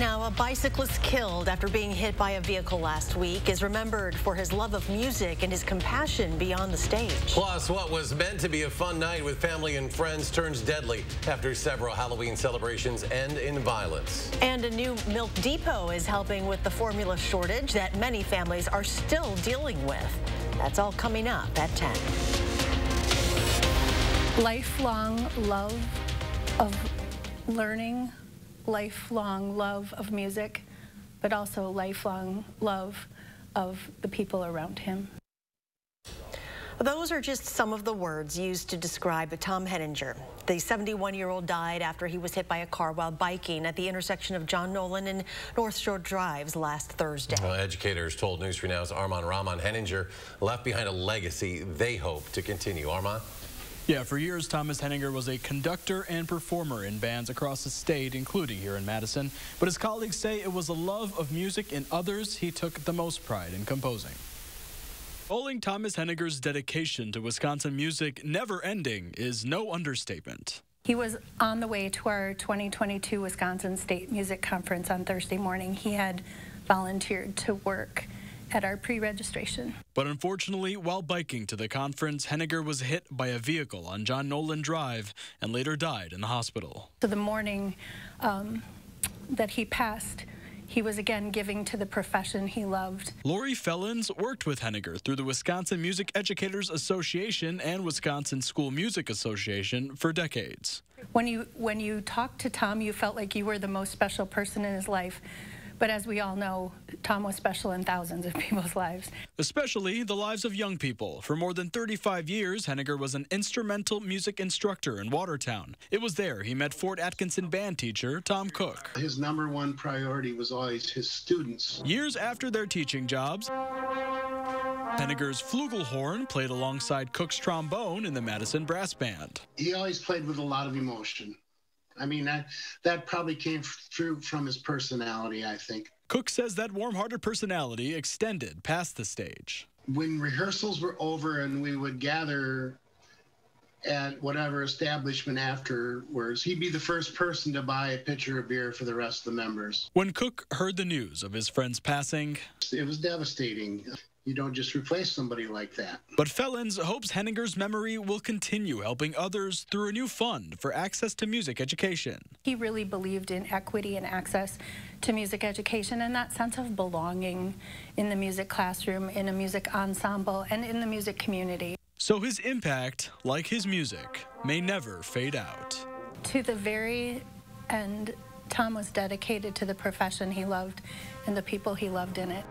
Now, a bicyclist killed after being hit by a vehicle last week is remembered for his love of music and his compassion beyond the stage. Plus, what was meant to be a fun night with family and friends turns deadly after several Halloween celebrations end in violence. And a new milk depot is helping with the formula shortage that many families are still dealing with. That's all coming up at 10. Lifelong love of learning, lifelong love of music, but also lifelong love of the people around him. Those are just some of the words used to describe Tom Henninger. The 71-year-old died after he was hit by a car while biking at the intersection of John Nolan and North Shore Drives last Thursday. Well, educators told News 3 Now's Armand Rahman Henninger left behind a legacy they hope to continue. Armand? Yeah, for years, Thomas Henninger was a conductor and performer in bands across the state, including here in Madison. But his colleagues say it was a love of music in others he took the most pride in composing. Calling Thomas Henninger's dedication to Wisconsin music never-ending is no understatement. He was on the way to our 2022 Wisconsin State Music Conference on Thursday morning. He had volunteered to work at our pre-registration. But unfortunately, while biking to the conference, Henninger was hit by a vehicle on John Nolan Drive and later died in the hospital. So the morning that he passed, he was again giving to the profession he loved. Lori Fellins worked with Henninger through the Wisconsin Music Educators Association and Wisconsin School Music Association for decades. When you talked to Tom, you felt like you were the most special person in his life. But as we all know, Tom was special in thousands of people's lives. Especially the lives of young people. For more than 35 years, Henninger was an instrumental music instructor in Watertown. It was there he met Fort Atkinson band teacher Tom Cook. His #1 priority was always his students. Years after their teaching jobs, Henninger's flugelhorn played alongside Cook's trombone in the Madison Brass Band. He always played with a lot of emotion. I mean, that probably came through from his personality, I think. Cook says that warm-hearted personality extended past the stage. When rehearsals were over and we would gather at whatever establishment afterwards, he'd be the first person to buy a pitcher of beer for the rest of the members. When Cook heard the news of his friend's passing, it was devastating. You don't just replace somebody like that. But Fellins hopes Henninger's memory will continue helping others through a new fund for access to music education. He really believed in equity and access to music education and that sense of belonging in the music classroom, in a music ensemble, and in the music community. So his impact, like his music, may never fade out. To the very end, Tom was dedicated to the profession he loved and the people he loved in it.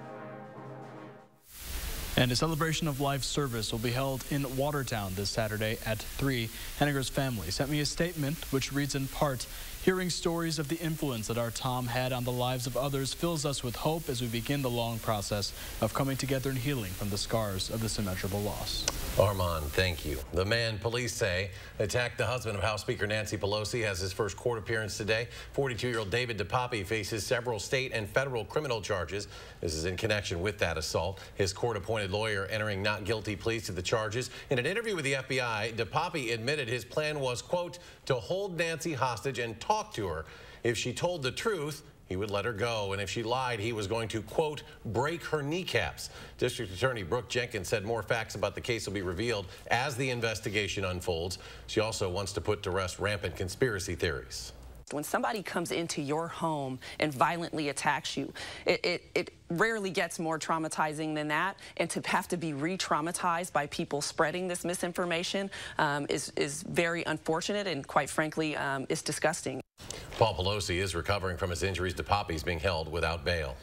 And a celebration of life service will be held in Watertown this Saturday at 3. Henninger's family sent me a statement which reads in part, "Hearing stories of the influence that our Tom had on the lives of others fills us with hope as we begin the long process of coming together and healing from the scars of this immeasurable loss." Armand, thank you. The man police say attacked the husband of House Speaker Nancy Pelosi has his first court appearance today. 42-year-old David DePapi faces several state and federal criminal charges. This is in connection with that assault. His court-appointed lawyer entering not guilty pleas to the charges. In an interview with the FBI, DePapi admitted his plan was, quote, to hold Nancy hostage and talk to her. If she told the truth, he would let her go, and if she lied, he was going to, quote, break her kneecaps. District Attorney Brooke Jenkins said more facts about the case will be revealed as the investigation unfolds. She also wants to put to rest rampant conspiracy theories. When somebody comes into your home and violently attacks you, it rarely gets more traumatizing than that. And to have to be re-traumatized by people spreading this misinformation is very unfortunate and, quite frankly, is disgusting. Paul Pelosi is recovering from his injuries. DePapi is being held without bail.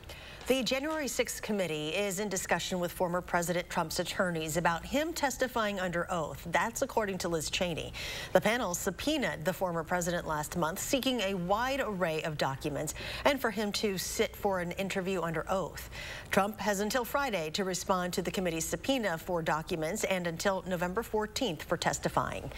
The January 6th committee is in discussion with former President Trump's attorneys about him testifying under oath. That's according to Liz Cheney. The panel subpoenaed the former president last month, seeking a wide array of documents and for him to sit for an interview under oath. Trump has until Friday to respond to the committee's subpoena for documents and until November 14th for testifying.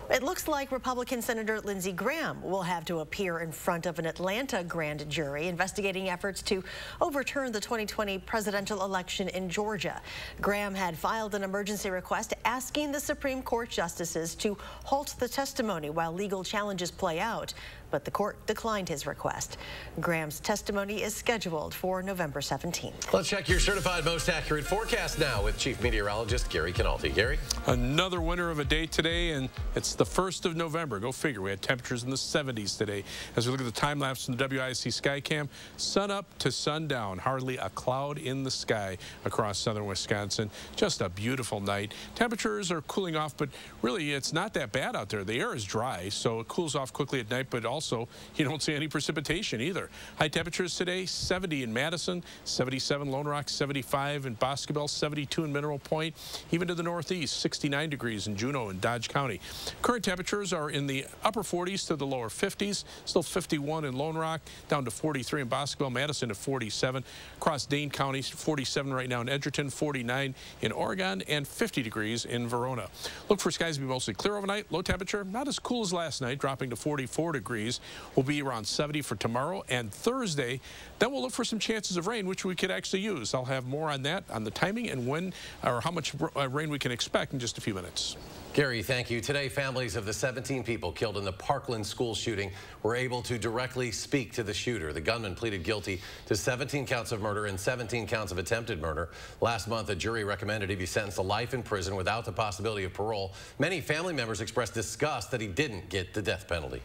It looks like Republican Senator Lindsey Graham will have to appear in front of an Atlanta grand jury investigating efforts to overturn the 2020 presidential election in Georgia. Graham had filed an emergency request asking the Supreme Court justices to halt the testimony while legal challenges play out. but the court declined his request. Graham's testimony is scheduled for November 17th. Let's check your certified most accurate forecast now with Chief Meteorologist Gary Canalti. Gary? Another winter of a day today, and it's the 1st of November. Go figure. We had temperatures in the 70s today. As we look at the time lapse from the WISC Skycam, sun up to sundown, hardly a cloud in the sky across southern Wisconsin. Just a beautiful night. Temperatures are cooling off, but really it's not that bad out there. The air is dry, so it cools off quickly at night, but also you don't see any precipitation either. High temperatures today, 70 in Madison, 77 Lone Rock, 75 in Boscobel, 72 in Mineral Point, even to the northeast, 69 degrees in Juneau and Dodge County. Current temperatures are in the upper 40s to the lower 50s, still 51 in Lone Rock, down to 43 in Boscobel, Madison to 47. Across Dane County, 47 right now in Edgerton, 49 in Oregon, and 50 degrees in Verona. Look for skies to be mostly clear overnight. Low temperature, not as cool as last night, dropping to 44 degrees. Will be around 70 for tomorrow and Thursday. Then we'll look for some chances of rain, which we could actually use. I'll have more on that, on the timing and when or how much rain we can expect in just a few minutes. Gary, thank you. Today, families of the 17 people killed in the Parkland school shooting were able to directly speak to the shooter. The gunman pleaded guilty to 17 counts of murder and 17 counts of attempted murder. Last month, a jury recommended he be sentenced to life in prison without the possibility of parole. Many family members expressed disgust that he didn't get the death penalty.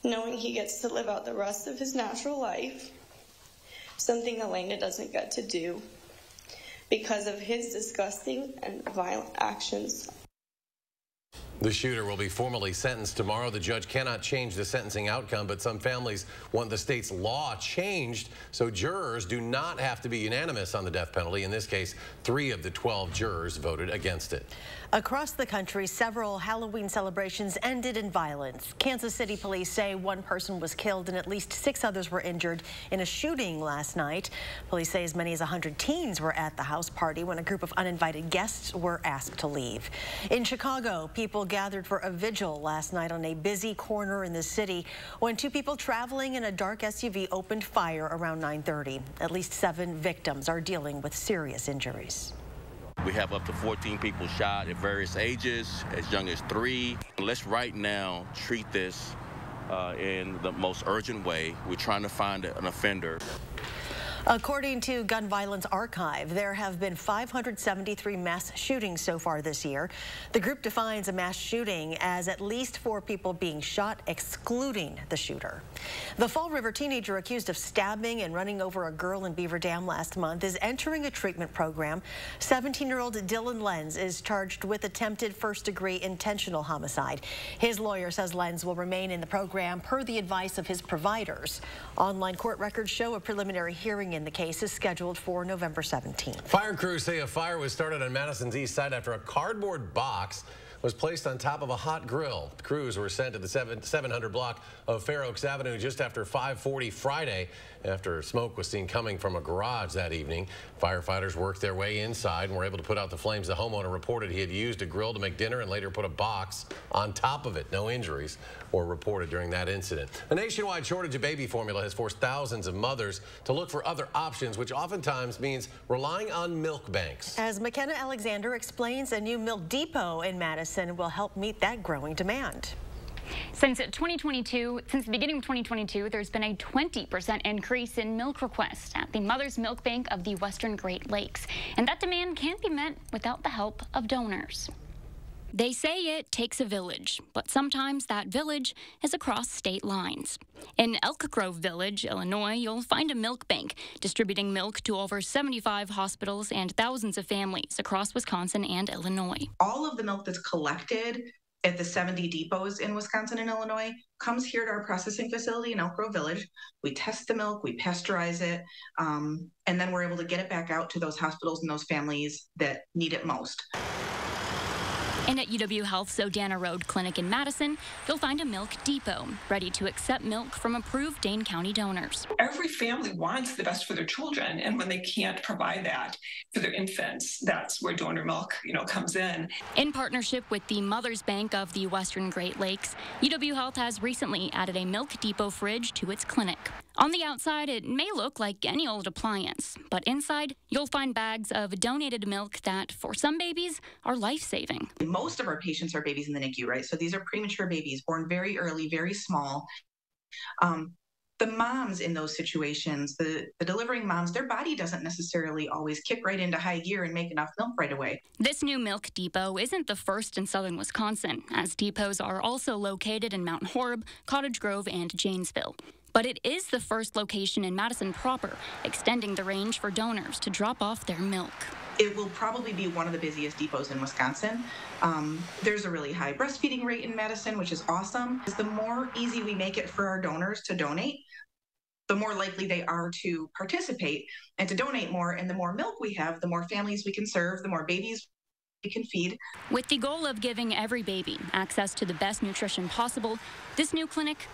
Knowing he gets to live out the rest of his natural life, something Elena doesn't get to do because of his disgusting and violent actions. The shooter will be formally sentenced tomorrow. The judge cannot change the sentencing outcome, but some families want the state's law changed so jurors do not have to be unanimous on the death penalty. In this case, 3 of the 12 jurors voted against it. Across the country, several Halloween celebrations ended in violence. Kansas City police say 1 person was killed and at least 6 others were injured in a shooting last night. Police say as many as 100 teens were at the house party when a group of uninvited guests were asked to leave. In Chicago, people gathered for a vigil last night on a busy corner in the city when 2 people traveling in a dark SUV opened fire around 9:30. At least 7 victims are dealing with serious injuries. We have up to 14 people shot at various ages, as young as 3. Let's right now treat this in the most urgent way. We're trying to find an offender. According to Gun Violence Archive, there have been 573 mass shootings so far this year. The group defines a mass shooting as at least 4 people being shot, excluding the shooter. The Fall River teenager accused of stabbing and running over a girl in Beaver Dam last month is entering a treatment program. 17-year-old Dylan Lenz is charged with attempted first-degree intentional homicide. His lawyer says Lenz will remain in the program per the advice of his providers. Online court records show a preliminary hearing in the case is scheduled for November 17th. Fire crews say a fire was started on Madison's east side after a cardboard box was placed on top of a hot grill. The crews were sent to the 700 block of Fair Oaks Avenue just after 5:40 Friday after smoke was seen coming from a garage that evening. Firefighters worked their way inside and were able to put out the flames. The homeowner reported he had used a grill to make dinner and later put a box on top of it. No injuries were reported during that incident. A nationwide shortage of baby formula has forced thousands of mothers to look for other options, which oftentimes means relying on milk banks. As McKenna Alexander explains, a new milk depot in Madison will help meet that growing demand. Since the beginning of 2022, there's been a 20% increase in milk requests at the Mother's Milk Bank of the Western Great Lakes. And that demand can't be met without the help of donors. They say it takes a village, but sometimes that village is across state lines. In Elk Grove Village, Illinois, you'll find a milk bank distributing milk to over 75 hospitals and thousands of families across Wisconsin and Illinois. All of the milk that's collected at the 70 depots in Wisconsin and Illinois comes here to our processing facility in Elk Grove Village. We test the milk, we pasteurize it, and then we're able to get it back out to those hospitals and those families that need it most. And at UW Health's Odana Road Clinic in Madison, you'll find a milk depot ready to accept milk from approved Dane County donors. Every family wants the best for their children, and when they can't provide that for their infants, that's where donor milk, comes in. In partnership with the Mother's Bank of the Western Great Lakes, UW Health has recently added a milk depot fridge to its clinic. On the outside, it may look like any old appliance, but inside, you'll find bags of donated milk that, for some babies, are life-saving. Most of our patients are babies in the NICU, right? So these are premature babies born very early, very small. The moms in those situations, the delivering moms, their body doesn't necessarily always kick right into high gear and make enough milk right away. This new milk depot isn't the first in southern Wisconsin, as depots are also located in Mount Horeb, Cottage Grove, and Janesville. But it is the first location in Madison proper, extending the range for donors to drop off their milk. It will probably be one of the busiest depots in Wisconsin. There's a really high breastfeeding rate in Madison, which is awesome. The more easy we make it for our donors to donate, the more likely they are to participate and to donate more. And the more milk we have, the more families we can serve, the more babies we can feed. With the goal of giving every baby access to the best nutrition possible, this new clinic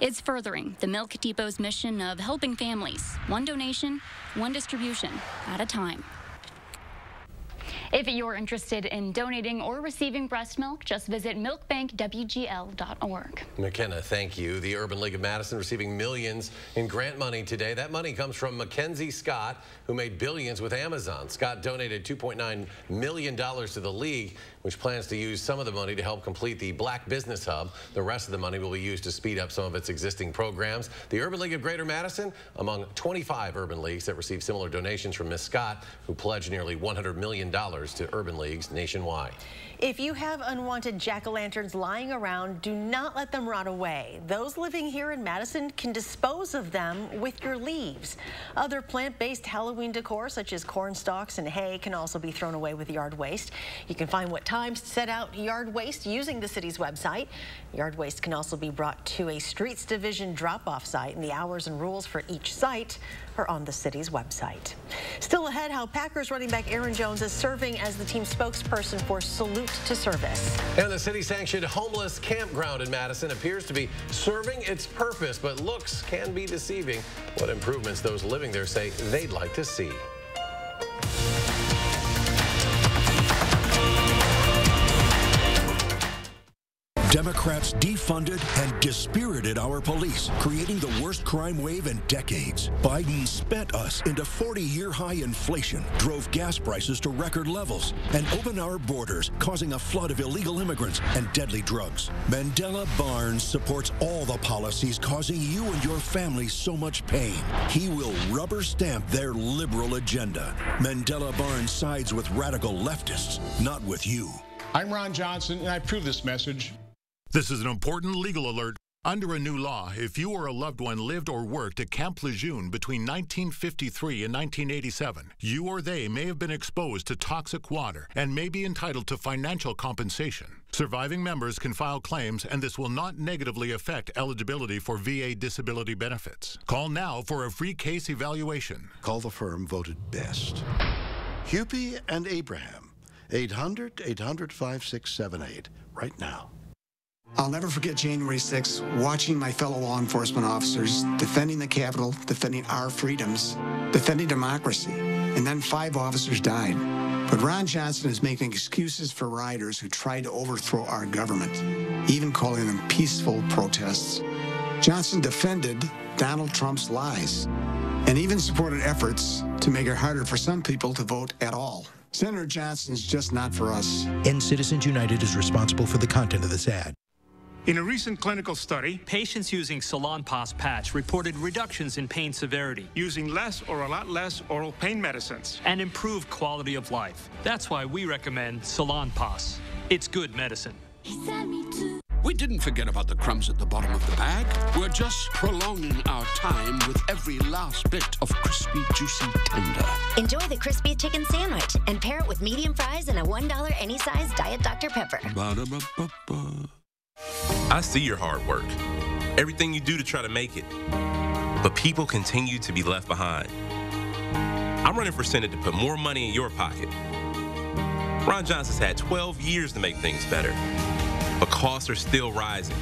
is furthering the Milk Depot's mission of helping families, one donation, one distribution at a time. If you're interested in donating or receiving breast milk, just visit milkbankwgl.org. McKenna, thank you. The Urban League of Madison receiving millions in grant money today. That money comes from Mackenzie Scott, who made billions with Amazon. Scott donated $2.9 million to the league, which plans to use some of the money to help complete the Black Business Hub. The rest of the money will be used to speed up some of its existing programs. The Urban League of Greater Madison, among 25 urban leagues that received similar donations from Ms. Scott, who pledged nearly $100 million to urban leagues nationwide. If you have unwanted jack-o'-lanterns lying around, do not let them rot away. Those living here in Madison can dispose of them with your leaves. Other plant-based Halloween decor, such as corn stalks and hay, can also be thrown away with yard waste. You can find what times to set out yard waste using the city's website. Yard waste can also be brought to a Streets Division drop-off site, and the hours and rules for each site are on the city's website. Still ahead, how Packers running back Aaron Jones is serving as the team's spokesperson for Salute to Service. And the city-sanctioned homeless campground in Madison appears to be serving its purpose, but looks can be deceiving. What improvements those living there say they'd like to see. Democrats defunded and dispirited our police, creating the worst crime wave in decades. Biden spent us into 40-year high inflation, drove gas prices to record levels, and opened our borders, causing a flood of illegal immigrants and deadly drugs. Mandela Barnes supports all the policies causing you and your family so much pain. He will rubber stamp their liberal agenda. Mandela Barnes sides with radical leftists, not with you. I'm Ron Johnson, and I approve this message. This is an important legal alert. Under a new law, if you or a loved one lived or worked at Camp Lejeune between 1953 and 1987, you or they may have been exposed to toxic water and may be entitled to financial compensation. Surviving members can file claims, and this will not negatively affect eligibility for VA disability benefits. Call now for a free case evaluation. Call the firm voted best. Hupy and Abraham, 800-800-5678, right now. I'll never forget January 6th, watching my fellow law enforcement officers defending the Capitol, defending our freedoms, defending democracy, and then 5 officers died. But Ron Johnson is making excuses for rioters who tried to overthrow our government, even calling them peaceful protests. Johnson defended Donald Trump's lies and even supported efforts to make it harder for some people to vote at all. Senator Johnson's just not for us. And Citizens United is responsible for the content of this ad. In a recent clinical study, patients using Salonpas patch reported reductions in pain severity, using less or a lot less oral pain medicines, and improved quality of life. That's why we recommend Salonpas. It's good medicine. We didn't forget about the crumbs at the bottom of the bag. We're just prolonging our time with every last bit of crispy, juicy, tender. Enjoy the crispy chicken sandwich and pair it with medium fries and a $1 any size Diet Dr. Pepper. Ba-da-ba-ba-ba. I see your hard work, everything you do to try to make it, but people continue to be left behind. I'm running for Senate to put more money in your pocket. Ron Johnson's had 12 years to make things better, but costs are still rising,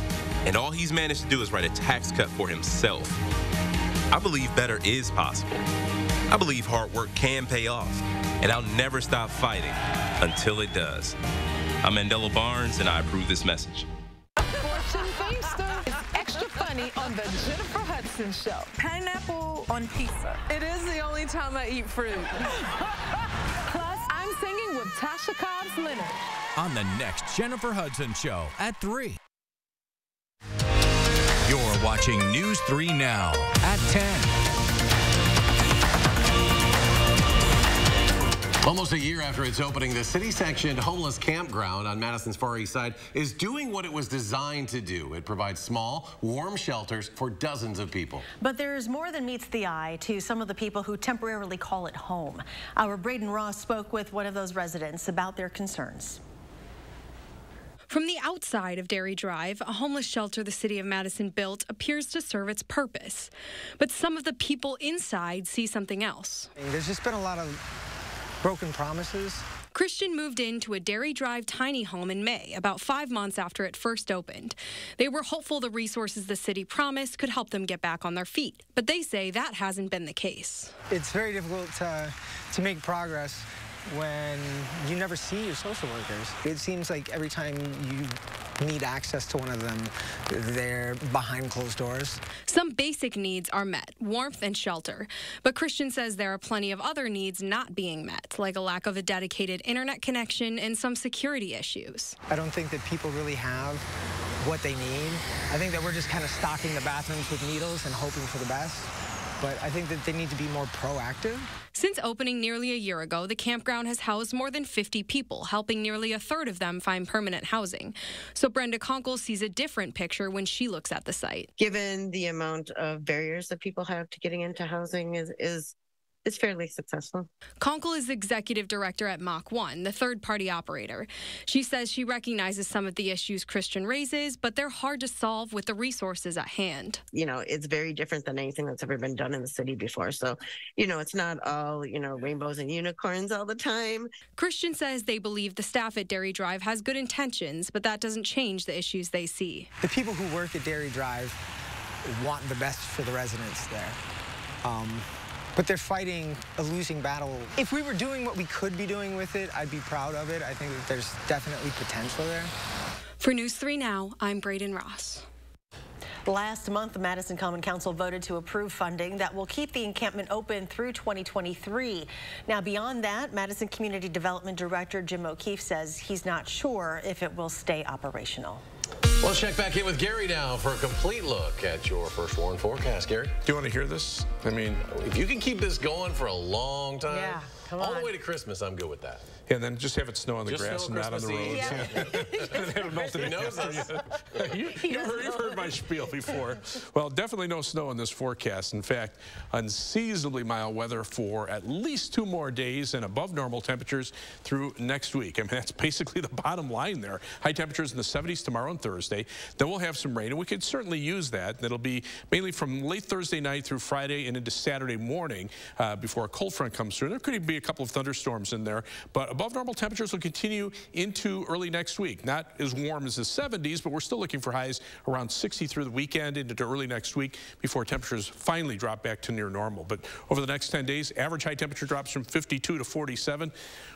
and all he's managed to do is write a tax cut for himself. I believe better is possible. I believe hard work can pay off, and I'll never stop fighting until it does. I'm Mandela Barnes, and I approve this message. Fortune Feaster is extra funny on the Jennifer Hudson Show. Pineapple on pizza. It is the only time I eat fruit. Plus, I'm singing with Tasha Cobbs Leonard. On the next Jennifer Hudson Show at 3. watching News 3 Now at 10. Almost a year after its opening, the city-sanctioned homeless campground on Madison's Far East Side is doing what it was designed to do. It provides small, warm shelters for dozens of people. But there's more than meets the eye to some of the people who temporarily call it home. Our Braden Ross spoke with one of those residents about their concerns. From the outside of Dairy Drive, a homeless shelter the city of Madison built appears to serve its purpose. But some of the people inside see something else. There's just been a lot of broken promises. Christian moved into a Dairy Drive tiny home in May, about 5 months after it first opened. They were hopeful the resources the city promised could help them get back on their feet, but they say that hasn't been the case. It's very difficult to make progress when you never see your social workers. It seems like every time you need access to one of them, they're behind closed doors. Some basic needs are met, warmth and shelter. But Christian says there are plenty of other needs not being met, like a lack of a dedicated internet connection and some security issues. I don't think that people really have what they need. I think that we're just kind of stocking the bathrooms with needles and hoping for the best. But I think that they need to be more proactive. Since opening nearly a year ago, the campground has housed more than 50 people, helping nearly a third of them find permanent housing. So Brenda Conkle sees a different picture when she looks at the site. Given the amount of barriers that people have to getting into housing is fairly successful. Conkle is executive director at Mach 1, the third-party operator. She says she recognizes some of the issues Christian raises, but they're hard to solve with the resources at hand. You know, it's very different than anything that's ever been done in the city before. So, you know, it's not all, rainbows and unicorns all the time. Christian says they believe the staff at Dairy Drive has good intentions, but that doesn't change the issues they see. The people who work at Dairy Drive want the best for the residents there. But they're fighting a losing battle. If we were doing what we could be doing with it, I'd be proud of it. I think that there's definitely potential there. For News 3 Now, I'm Braden Ross. Last month, the Madison Common Council voted to approve funding that will keep the encampment open through 2023. Now, beyond that, Madison Community Development Director Jim O'Keefe says he's not sure if it will stay operational. We'll check back in with Gary now for a complete look at your first warn forecast. Gary? Do you want to hear this? I mean, if you can keep this going for a long time, yeah, come on. All the way to Christmas, I'm good with that. And then just have it snow on the grass and not on the roads. Yeah. And have it melted in. You've heard my spiel before. Well, definitely no snow in this forecast. In fact, unseasonably mild weather for at least 2 more days and above normal temperatures through next week. I mean, that's basically the bottom line there. High temperatures in the 70s tomorrow and Thursday. Then we'll have some rain, and we could certainly use that. It'll be mainly from late Thursday night through Friday and into Saturday morning before a cold front comes through. There could be a couple of thunderstorms in there, but above normal temperatures will continue into early next week. Not as warm as the 70s, but we're still looking for highs around 60 through the weekend into early next week before temperatures finally drop back to near normal. But over the next 10 days, average high temperature drops from 52 to 47.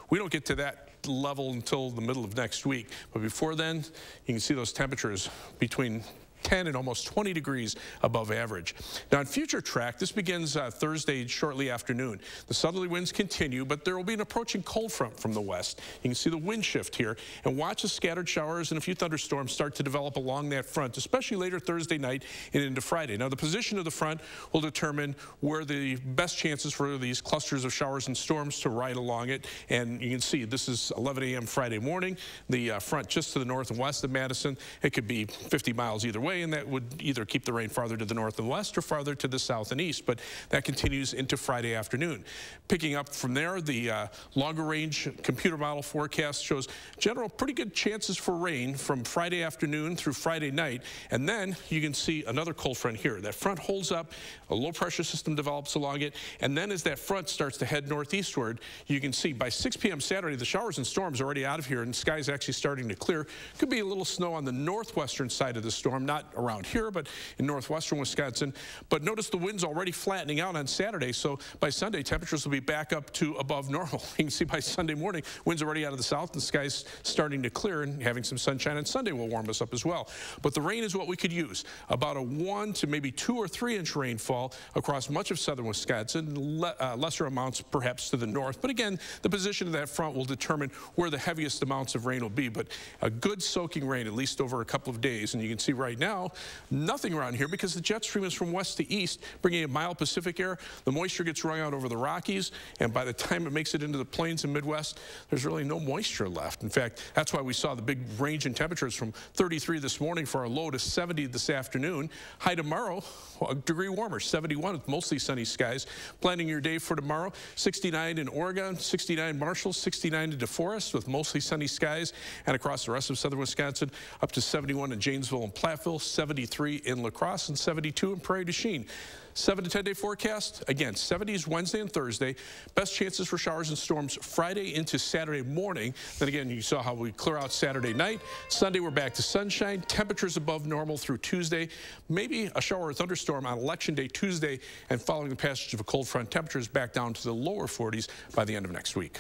We don't get to that level until the middle of next week. But before then, you can see those temperatures between 10 and almost 20 degrees above average. Now, on future track, this begins Thursday shortly afternoon. The southerly winds continue, but there will be an approaching cold front from the west. You can see the wind shift here, and watch the scattered showers and a few thunderstorms start to develop along that front, especially later Thursday night and into Friday. Now, the position of the front will determine where the best chances for these clusters of showers and storms to ride along it. And you can see this is 11 a.m. Friday morning. The front just to the north and west of Madison. It could be 50 miles either way, and that would either keep the rain farther to the north and west or farther to the south and east, but that continues into Friday afternoon. Picking up from there, the longer range computer model forecast shows general pretty good chances for rain from Friday afternoon through Friday night, and then you can see another cold front here. That front holds up, a low pressure system develops along it, and then as that front starts to head northeastward, you can see by 6 p.m. Saturday, the showers and storms are already out of here, and the sky's actually starting to clear. Could be a little snow on the northwestern side of the storm, not around here, but in northwestern Wisconsin. But notice the wind's already flattening out on Saturday, so by Sunday, temperatures will be back up to above normal. You can see by Sunday morning, winds already out of the south, and the sky's starting to clear, and having some sunshine on Sunday will warm us up as well. But the rain is what we could use. About a 1 to maybe 2 or 3 inch rainfall across much of southern Wisconsin, lesser amounts perhaps to the north. But again, the position of that front will determine where the heaviest amounts of rain will be. But a good soaking rain, at least over a couple of days. And you can see right now, now, nothing around here because the jet stream is from west to east, bringing a mild Pacific air. The moisture gets wrung out over the Rockies, and by the time it makes it into the plains and Midwest, there's really no moisture left. In fact, that's why we saw the big range in temperatures from 33 this morning for our low to 70 this afternoon. High tomorrow, a degree warmer, 71 with mostly sunny skies. Planning your day for tomorrow, 69 in Oregon, 69 Marshall, 69 in DeForest with mostly sunny skies, and across the rest of southern Wisconsin, up to 71 in Janesville and Platteville, 73 in La Crosse, and 72 in Prairie du Chien. 7 to 10 day forecast, again, 70s Wednesday and Thursday. Best chances for showers and storms Friday into Saturday morning. Then again, you saw how we clear out Saturday night. Sunday, we're back to sunshine. Temperatures above normal through Tuesday. Maybe a shower or thunderstorm on Election Day Tuesday, and following the passage of a cold front, temperatures back down to the lower 40s by the end of next week.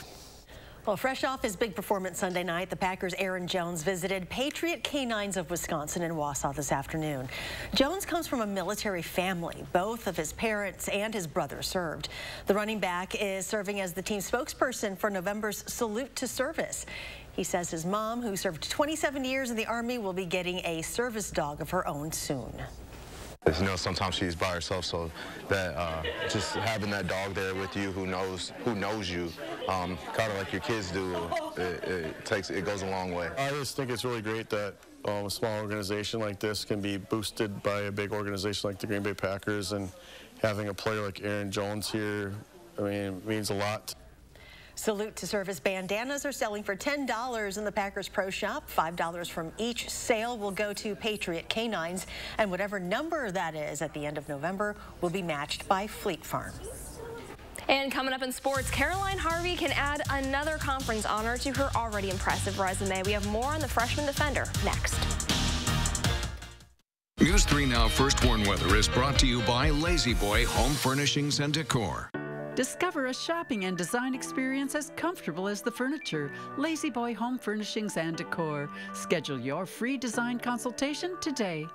Well, fresh off his big performance Sunday night, the Packers' Aaron Jones visited Patriot Canines of Wisconsin in Wausau this afternoon. Jones comes from a military family. Both of his parents and his brother served. The running back is serving as the team spokesperson for November's Salute to Service. He says his mom, who served 27 years in the Army, will be getting a service dog of her own soon. You know, sometimes she's by herself, so that just having that dog there with you who knows you, kind of like your kids do, it goes a long way. I just think it's really great that a small organization like this can be boosted by a big organization like the Green Bay Packers, and having a player like Aaron Jones here, I mean, it means a lot. Salute to Service bandanas are selling for $10 in the Packers Pro Shop. $5 from each sale will go to Patriot Canines, and whatever number that is at the end of November will be matched by Fleet Farm. And coming up in sports, Caroline Harvey can add another conference honor to her already impressive resume. We have more on the freshman defender next. News 3 Now First Warn Weather is brought to you by Lazy Boy Home Furnishings and Decor. Discover a shopping and design experience as comfortable as the furniture. Lazy Boy Home Furnishings and Decor. Schedule your free design consultation today.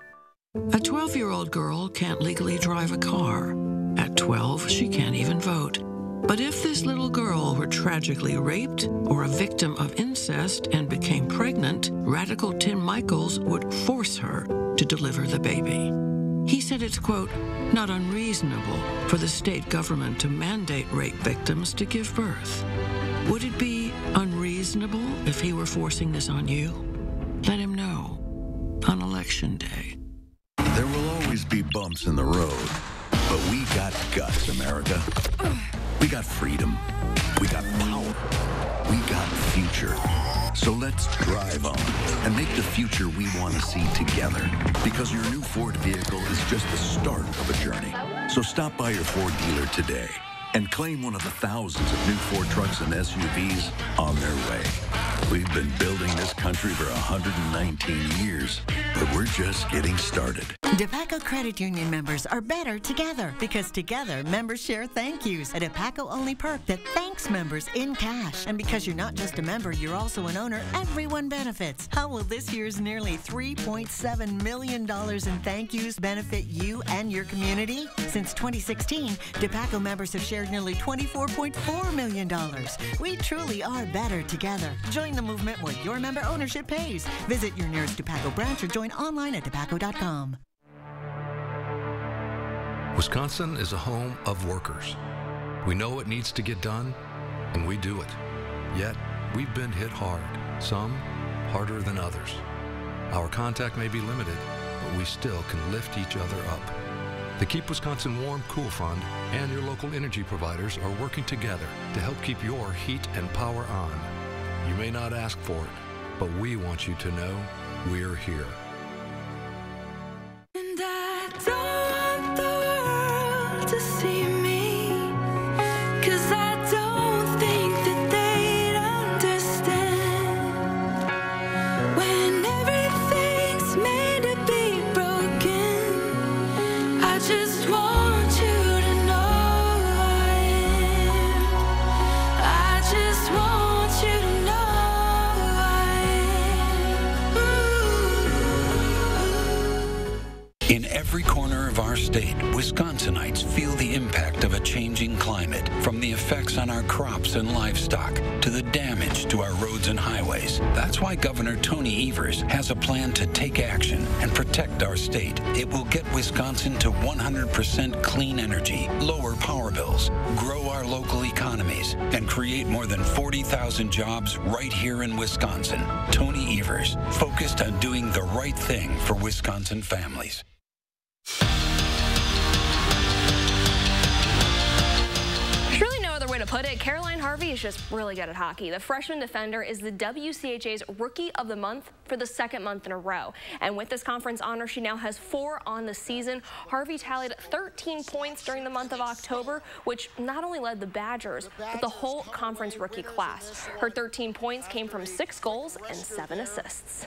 A 12-year-old girl can't legally drive a car. At 12, she can't even vote. But if this little girl were tragically raped or a victim of incest and became pregnant, radical Tim Michaels would force her to deliver the baby. He said it's, quote, not unreasonable for the state government to mandate rape victims to give birth. Would it be unreasonable if he were forcing this on you? Let him know on Election Day. There will always be bumps in the road, but we got guts, America. We got freedom. We got power. We got future. So let's drive on and make the future we want to see together. Because your new Ford vehicle is just the start of a journey. So stop by your Ford dealer today and claim one of the thousands of new Ford trucks and SUVs on their way. We've been building this country for 119 years, but we're just getting started. DePaco Credit Union members are better together because together members share thank yous, a DePaco-only perk that thanks members in cash. And because you're not just a member, you're also an owner, everyone benefits. How will this year's nearly $3.7 million in thank yous benefit you and your community? Since 2016, DePaco members have shared nearly $24.4 million. We truly are better together. Join the movement where your member ownership pays. Visit your nearest DePaco branch or join online at depaco.com. Wisconsin is a home of workers. We know it needs to get done, and we do it. Yet, we've been hit hard, some harder than others. Our contact may be limited, but we still can lift each other up. The Keep Wisconsin Warm Cool Fund and your local energy providers are working together to help keep your heat and power on. You may not ask for it, but we want you to know we're here. And I don't want the world to see me, 'cause I don't think that they'd understand when everything's made to be broken. I just want you to know who I am. I just want you to know who I am. Ooh. In every corner of our state, Wisconsinites feel the impact of a changing climate, from the effects on our crops and livestock to the damage to our roads and highways. That's why Governor Tony Evers has a plan to take action and protect our state. It will get Wisconsin to 100% clean energy, lower power bills, grow our local economies, and create more than 40,000 jobs right here in Wisconsin. Tony Evers, focused on doing the right thing for Wisconsin families. Truly no other way to put it, Caroline Harvey is just really good at hockey. The freshman defender is the WCHA's Rookie of the Month for the second month in a row. And with this conference honor, she now has 4 on the season. Harvey tallied 13 points during the month of October, which not only led the Badgers, but the whole conference rookie class. Her 13 points came from 6 goals and 7 assists.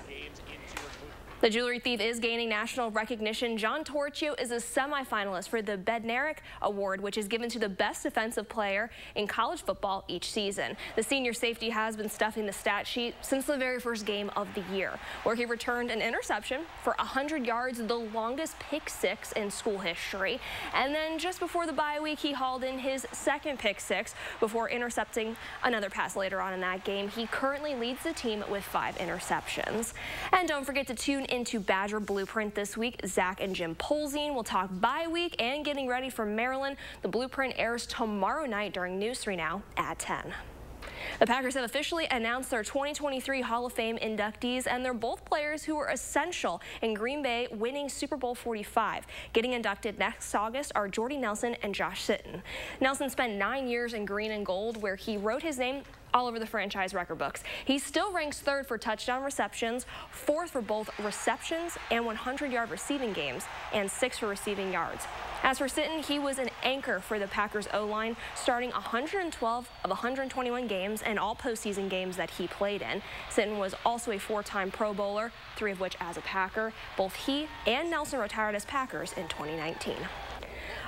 The jewelry thief is gaining national recognition. John Torchio is a semifinalist for the Bednarik Award, which is given to the best defensive player in college football each season. The senior safety has been stuffing the stat sheet since the very first game of the year, where he returned an interception for 100 yards, the longest pick six in school history. And then just before the bye week, he hauled in his second pick six before intercepting another pass later on in that game. He currently leads the team with 5 interceptions. And don't forget to tune into Badger Blueprint this week. Zach and Jim Polzine will talk bye week and getting ready for Maryland. The Blueprint airs tomorrow night during News 3 Now at 10. The Packers have officially announced their 2023 Hall of Fame inductees, and they're both players who were essential in Green Bay winning Super Bowl 45. Getting inducted next August are Jordy Nelson and Josh Sitton. Nelson spent 9 years in green and gold, where he wrote his name all over the franchise record books. He still ranks 3rd for touchdown receptions, 4th for both receptions and 100-yard receiving games, and 6th for receiving yards. As for Sitton, he was an anchor for the Packers O-line, starting 112 of 121 games and all postseason games that he played in. Sitton was also a 4-time Pro Bowler, 3 of which as a Packer. Both he and Nelson retired as Packers in 2019.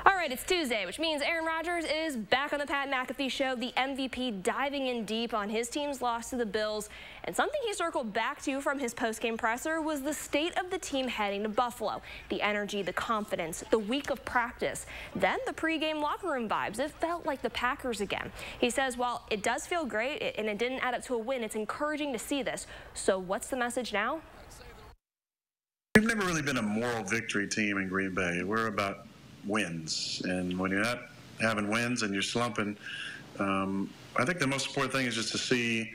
All right, it's Tuesday, which means Aaron Rodgers is back on the Pat McAfee Show, the MVP diving in deep on his team's loss to the Bills. And something he circled back to from his postgame presser was the state of the team heading to Buffalo. The energy, the confidence, the week of practice, then the pregame locker room vibes. It felt like the Packers again. He says, while it does feel great and it didn't add up to a win, it's encouraging to see this. So what's the message now? We've never really been a moral victory team in Green Bay. We're about wins, and when you're not having wins and you're slumping, I think the most important thing is just to see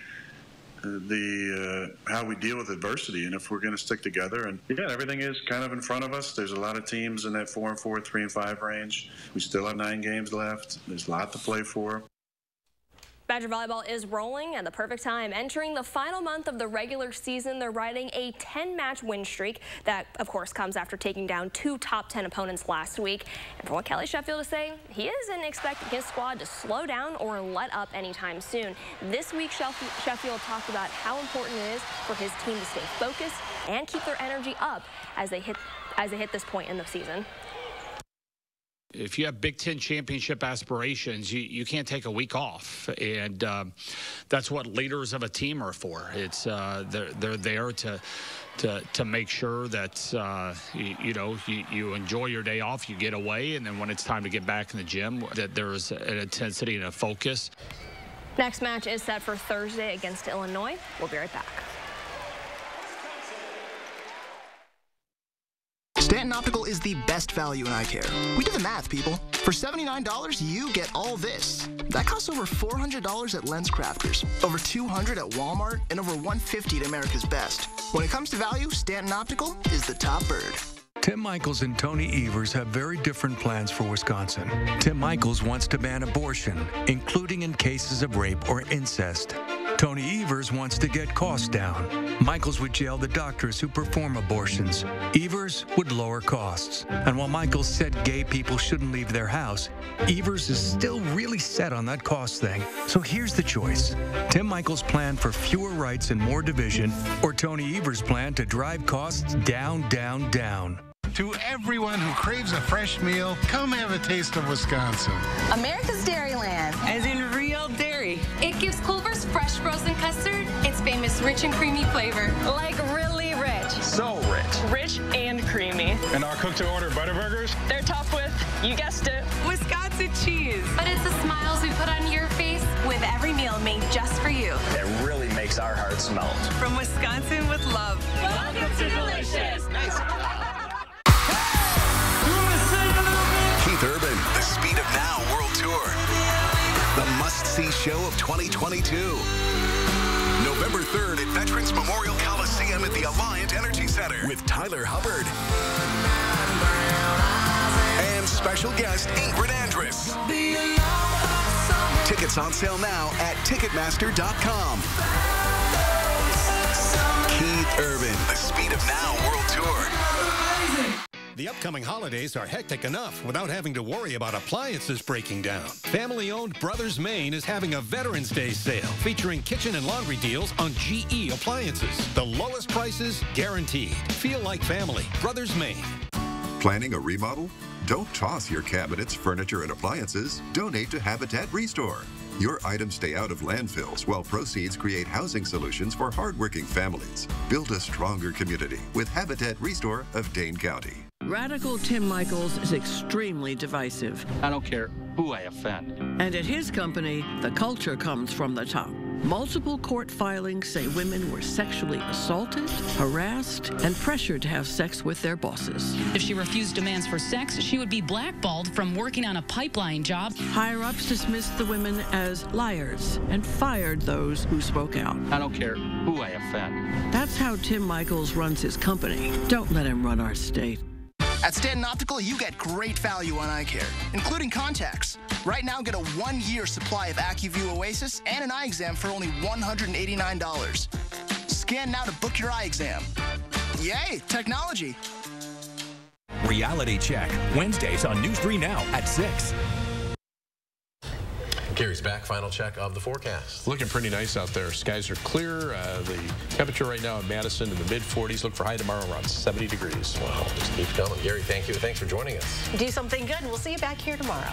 how we deal with adversity, and if we're going to stick together. And yeah, everything is kind of in front of us. There's a lot of teams in that 4-4, 3-5 range. We still have 9 games left. There's a lot to play for. Badger volleyball is rolling at the perfect time. Entering the final month of the regular season, they're riding a 10-match win streak. That, of course, comes after taking down 2 top 10 opponents last week. And for what Kelly Sheffield is saying, he isn't expecting his squad to slow down or let up anytime soon. This week, Sheffield talked about how important it is for his team to stay focused and keep their energy up as they hit this point in the season. If you have Big Ten championship aspirations, you can't take a week off, and that's what leaders of a team are for. It's they're there to make sure that you enjoy your day off, you get away, and then when it's time to get back in the gym, that there's an intensity and a focus. Next match is set for Thursday against Illinois. We'll be right back. Stanton Optical is the best value in eye care. We did the math, people. For $79, you get all this. That costs over $400 at LensCrafters, over $200 at Walmart, and over $150 at America's Best. When it comes to value, Stanton Optical is the top bird. Tim Michaels and Tony Evers have very different plans for Wisconsin. Tim Michaels wants to ban abortion, including in cases of rape or incest. Tony Evers wants to get costs down. Michaels would jail the doctors who perform abortions. Evers would lower costs. And while Michaels said gay people shouldn't leave their house, Evers is still really set on that cost thing. So here's the choice. Tim Michaels' plan for fewer rights and more division, or Tony Evers' plan to drive costs down, down, down. To everyone who craves a fresh meal, come have a taste of Wisconsin. America's Dairyland, as in real dairy. It gives Culver's fresh frozen custard its famous rich and creamy flavor. Like really rich. so rich. Rich and creamy. And our cook-to-order butter burgers? They're topped with, you guessed it, Wisconsin cheese. But it's the smiles we put on your face with every meal made just for you. It really makes our hearts melt. From Wisconsin with love. Welcome to Delicious. Nice. Keith Urban, the Speed of Now World Tour. The must-see show of 2022. November 3rd at Veterans Memorial Coliseum at the Alliant Energy Center with Tyler Hubbard. And special guest Ingrid Andress. Tickets on sale now at Ticketmaster.com. Keith Urban, the Speed of Now World Tour. The upcoming holidays are hectic enough without having to worry about appliances breaking down. Family-owned Brothers Maine is having a Veterans Day sale featuring kitchen and laundry deals on GE appliances. The lowest prices guaranteed. Feel like family. Brothers Maine. Planning a remodel? Don't toss your cabinets, furniture, and appliances. Donate to Habitat Restore. Your items stay out of landfills while proceeds create housing solutions for hardworking families. Build a stronger community with Habitat Restore of Dane County. Radical Tim Michaels is extremely divisive. I don't care who I offend. And at his company, the culture comes from the top. Multiple court filings say women were sexually assaulted, harassed, and pressured to have sex with their bosses. If she refused demands for sex, she would be blackballed from working on a pipeline job. Higher-ups dismissed the women as liars and fired those who spoke out. I don't care who I offend. That's how Tim Michaels runs his company. Don't let him run our state. At Stanton Optical, you get great value on eye care, including contacts. Right now, get a 1-year supply of AccuView Oasis and an eye exam for only $189. Scan now to book your eye exam. Yay, technology. Reality Check, Wednesdays on News 3 Now at 6. Gary's back. Final check of the forecast. Looking pretty nice out there. Skies are clear. The temperature right now in Madison in the mid-40s. Look for high tomorrow around 70 degrees. Wow, just keeps going. Gary, thank you. Thanks for joining us. Do something good. We'll see you back here tomorrow.